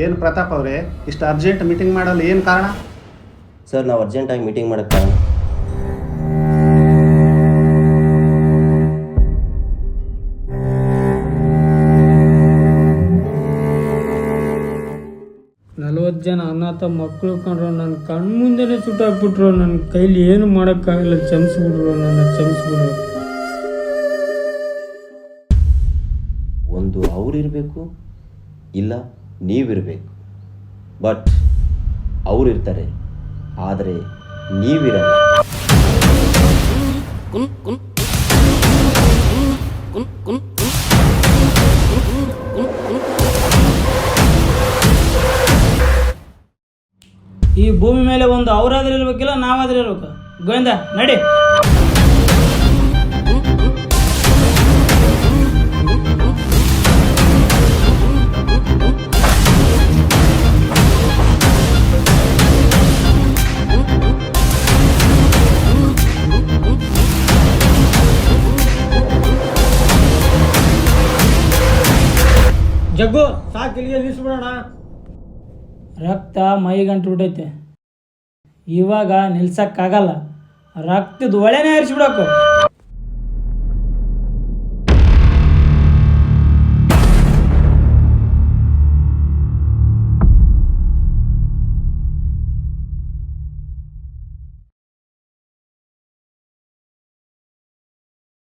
ಏನು ಪ್ರತಾಪ್ ಅವರೇ, ಇಷ್ಟು ಅರ್ಜೆಂಟ್ ಮೀಟಿಂಗ್ ಮಾಡಲು ಏನು ಕಾರಣ? ಸರ್, ನಾವು ಅರ್ಜೆಂಟಾಗಿ ಮೀಟಿಂಗ್ ಮಾಡೋಕ್ಕೆ ಕಾರಣ ಜನ ಅನಾಥ ಮಕ್ಕಳು ಕಂಡ್ರು ನನ್ನ ಕಣ್ಮುಂದೆನೇ ಸುಟ್ಟಾಕ್ಬಿಟ್ರು. ನನ್ನ ಕೈಲಿ ಏನು ಮಾಡೋಕ್ಕಾಗಲ್ಲ. ಕ್ಷಮಿಸ್ಬಿಡ್ರು, ನನ್ನ ಕ್ಷಮಿಸ್ಬಿಡ್ರು. ಒಂದು ಅವರಿರಬೇಕು, ಇಲ್ಲ ನೀವಿರಬೇಕು. ಬಟ್ ಅವರಿರ್ತಾರೆ, ಆದರೆ ನೀವಿರಲ್ಲ. ಈ ಭೂಮಿ ಮೇಲೆ ಒಂದು ಅವರಾದ್ರೂ ಇರ್ಬೇಕಿಲ್ಲ, ನಾವಾದ್ರೂ ಇರ್ಬೇಕು. ಗೋವಿಂದ ನಡಿ. ಜಗ್ಗು ಸಾಕು, ಇಲ್ಲಿಗೆ ನಿಲ್ಲಿಸ್ಬಿಡೋಣ. ರಕ್ತ ಮೈಗಂಟು ಬಿಟ್ಟೈತೆ, ಇವಾಗ ನಿಲ್ಸಕ್ಕಾಗಲ್ಲ. ರಕ್ತದ ಒಳೆನೇ ಹರಿಸ್ಬಿಡಬೇಕು.